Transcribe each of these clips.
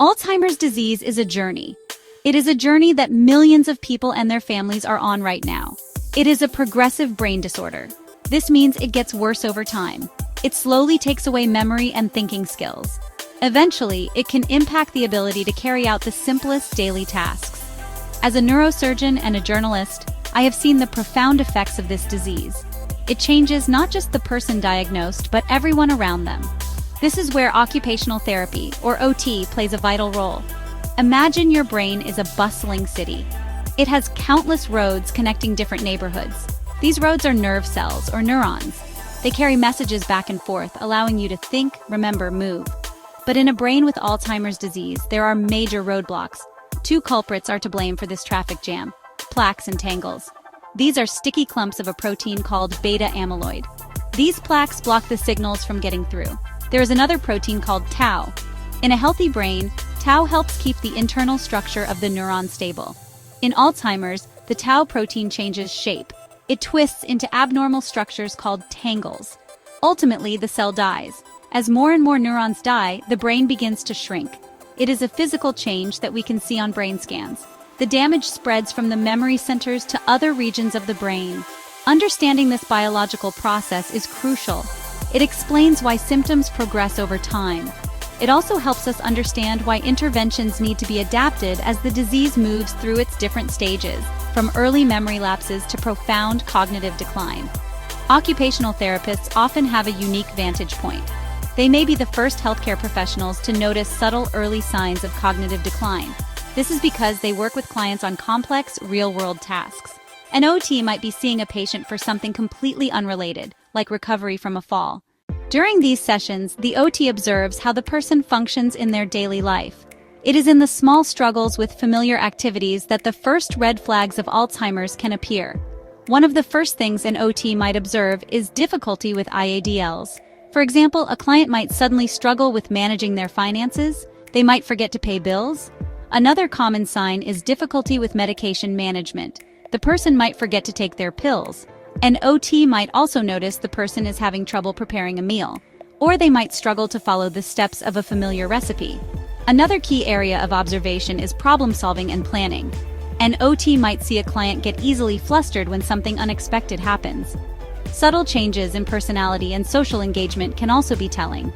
Alzheimer's disease is a journey. It is a journey that millions of people and their families are on right now. It is a progressive brain disorder. This means it gets worse over time. It slowly takes away memory and thinking skills. Eventually, it can impact the ability to carry out the simplest daily tasks. As a neurosurgeon and a journalist, I have seen the profound effects of this disease. It changes not just the person diagnosed, but everyone around them. This is where occupational therapy, or OT, plays a vital role. Imagine your brain is a bustling city. It has countless roads connecting different neighborhoods. These roads are nerve cells, or neurons. They carry messages back and forth, allowing you to think, remember, move. But in a brain with Alzheimer's disease, there are major roadblocks. Two culprits are to blame for this traffic jam: plaques and tangles. These are sticky clumps of a protein called beta amyloid. These plaques block the signals from getting through. There is another protein called tau. In a healthy brain, tau helps keep the internal structure of the neuron stable. In Alzheimer's, the tau protein changes shape. It twists into abnormal structures called tangles. Ultimately, the cell dies. As more and more neurons die, the brain begins to shrink. It is a physical change that we can see on brain scans. The damage spreads from the memory centers to other regions of the brain. Understanding this biological process is crucial. It explains why symptoms progress over time. It also helps us understand why interventions need to be adapted as the disease moves through its different stages, from early memory lapses to profound cognitive decline. Occupational therapists often have a unique vantage point. They may be the first healthcare professionals to notice subtle early signs of cognitive decline. This is because they work with clients on complex, real-world tasks. An OT might be seeing a patient for something completely unrelated, like recovery from a fall. During these sessions, the OT observes how the person functions in their daily life. It is in the small struggles with familiar activities that the first red flags of Alzheimer's can appear. One of the first things an OT might observe is difficulty with IADLs. For example, a client might suddenly struggle with managing their finances. They might forget to pay bills. Another common sign is difficulty with medication management. The person might forget to take their pills. An OT might also notice the person is having trouble preparing a meal, or they might struggle to follow the steps of a familiar recipe. Another key area of observation is problem solving and planning. An OT might see a client get easily flustered when something unexpected happens. Subtle changes in personality and social engagement can also be telling.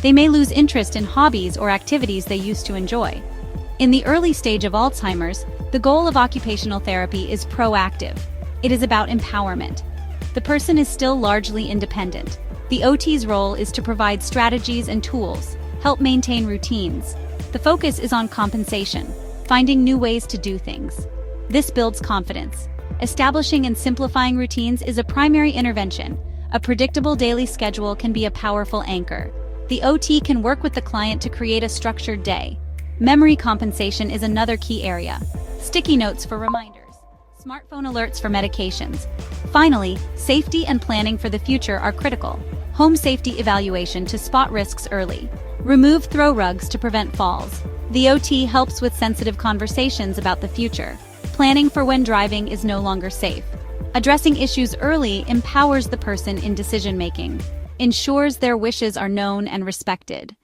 They may lose interest in hobbies or activities they used to enjoy. In the early stage of Alzheimer's, the goal of occupational therapy is proactive. It is about empowerment. The person is still largely independent. The OT's role is to provide strategies and tools, help maintain routines. The focus is on compensation, finding new ways to do things. This builds confidence. Establishing and simplifying routines is a primary intervention. A predictable daily schedule can be a powerful anchor. The OT can work with the client to create a structured day. Memory compensation is another key area. Sticky notes for reminders. Smartphone alerts for medications. Finally, safety and planning for the future are critical. Home safety evaluation to spot risks early. Remove throw rugs to prevent falls. The OT helps with sensitive conversations about the future. Planning for when driving is no longer safe. Addressing issues early empowers the person in decision-making, ensures their wishes are known and respected.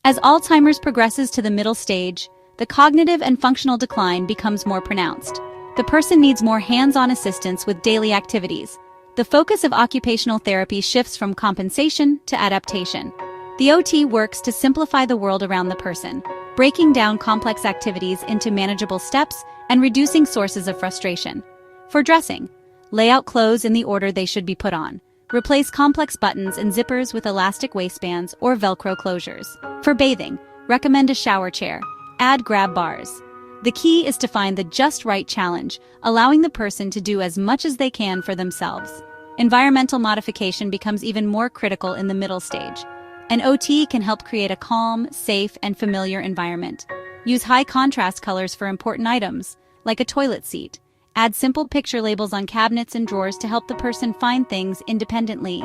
As Alzheimer's progresses to the middle stage, the cognitive and functional decline becomes more pronounced. The person needs more hands-on assistance with daily activities. The focus of occupational therapy shifts from compensation to adaptation. The OT works to simplify the world around the person, breaking down complex activities into manageable steps and reducing sources of frustration. For dressing, lay out clothes in the order they should be put on. Replace complex buttons and zippers with elastic waistbands or Velcro closures. For bathing, recommend a shower chair. Add grab bars. The key is to find the just right challenge, allowing the person to do as much as they can for themselves. Environmental modification becomes even more critical in the middle stage. An OT can help create a calm, safe, and familiar environment. Use high contrast colors for important items, like a toilet seat. Add simple picture labels on cabinets and drawers to help the person find things independently.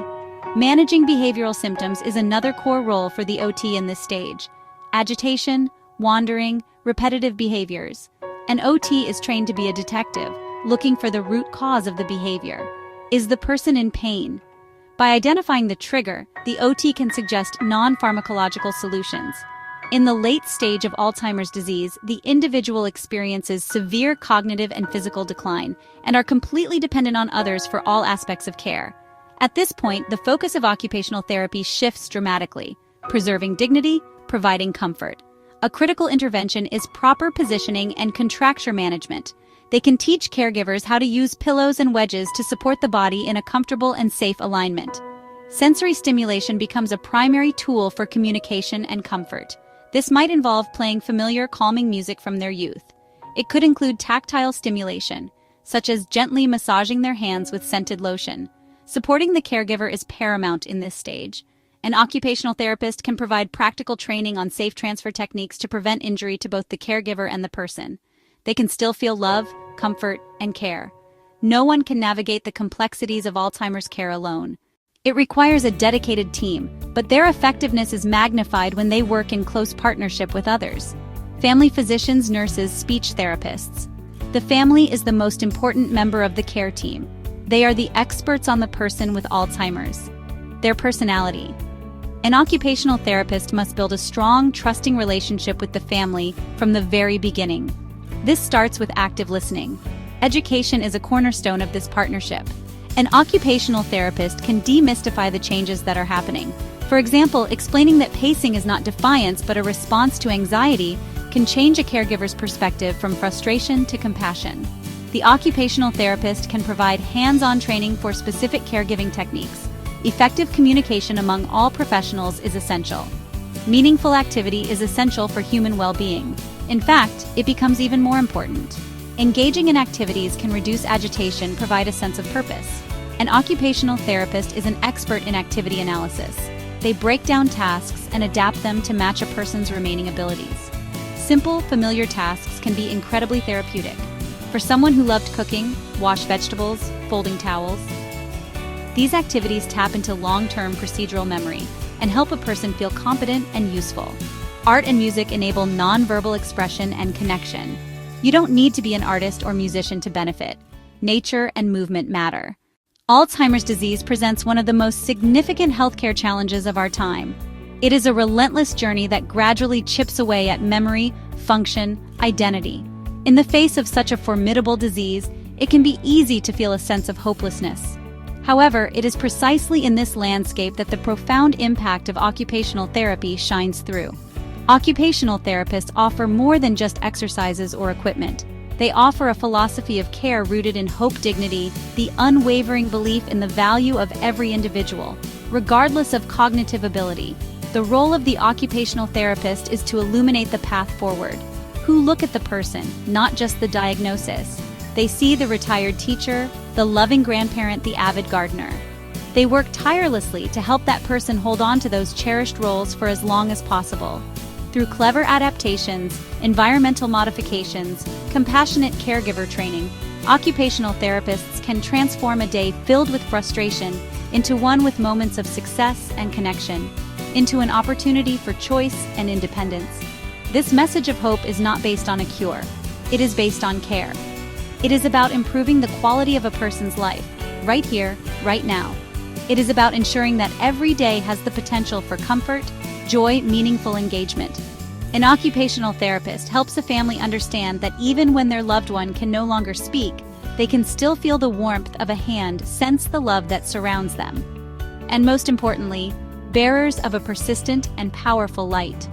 Managing behavioral symptoms is another core role for the OT in this stage. Agitation, wandering, repetitive behaviors. An OT is trained to be a detective, looking for the root cause of the behavior. Is the person in pain? By identifying the trigger, the OT can suggest non-pharmacological solutions. In the late stage of Alzheimer's disease, the individual experiences severe cognitive and physical decline and are completely dependent on others for all aspects of care. At this point, the focus of occupational therapy shifts dramatically, preserving dignity, providing comfort. A critical intervention is proper positioning and contracture management. They can teach caregivers how to use pillows and wedges to support the body in a comfortable and safe alignment. Sensory stimulation becomes a primary tool for communication and comfort. This might involve playing familiar, calming music from their youth. It could include tactile stimulation, such as gently massaging their hands with scented lotion. Supporting the caregiver is paramount in this stage. An occupational therapist can provide practical training on safe transfer techniques to prevent injury to both the caregiver and the person. They can still feel love, comfort, and care. No one can navigate the complexities of Alzheimer's care alone. It requires a dedicated team, but their effectiveness is magnified when they work in close partnership with others. Family physicians, nurses, speech therapists. The family is the most important member of the care team. They are the experts on the person with Alzheimer's. Their personality. An occupational therapist must build a strong, trusting relationship with the family from the very beginning. This starts with active listening. Education is a cornerstone of this partnership. An occupational therapist can demystify the changes that are happening. For example, explaining that pacing is not defiance but a response to anxiety can change a caregiver's perspective from frustration to compassion. The occupational therapist can provide hands-on training for specific caregiving techniques. Effective communication among all professionals is essential. Meaningful activity is essential for human well-being. In fact, it becomes even more important. Engaging in activities can reduce agitation, provide a sense of purpose. An occupational therapist is an expert in activity analysis. They break down tasks and adapt them to match a person's remaining abilities. Simple, familiar tasks can be incredibly therapeutic. For someone who loved cooking, wash vegetables, folding towels, these activities tap into long-term procedural memory and help a person feel competent and useful. Art and music enable non-verbal expression and connection. You don't need to be an artist or musician to benefit. Nature and movement matter. Alzheimer's disease presents one of the most significant healthcare challenges of our time. It is a relentless journey that gradually chips away at memory, function, identity. In the face of such a formidable disease, it can be easy to feel a sense of hopelessness. However, it is precisely in this landscape that the profound impact of occupational therapy shines through. Occupational therapists offer more than just exercises or equipment. They offer a philosophy of care rooted in hope, dignity, the unwavering belief in the value of every individual, regardless of cognitive ability. The role of the occupational therapist is to illuminate the path forward. Who look at the person, not just the diagnosis. They see the retired teacher, the loving grandparent, the avid gardener. They work tirelessly to help that person hold on to those cherished roles for as long as possible. Through clever adaptations, environmental modifications, compassionate caregiver training, occupational therapists can transform a day filled with frustration into one with moments of success and connection, into an opportunity for choice and independence. This message of hope is not based on a cure. It is based on care. It is about improving the quality of a person's life, right here, right now. It is about ensuring that every day has the potential for comfort, joy, meaningful engagement. An occupational therapist helps a family understand that even when their loved one can no longer speak, they can still feel the warmth of a hand, sense the love that surrounds them. And most importantly, bearers of a persistent and powerful light.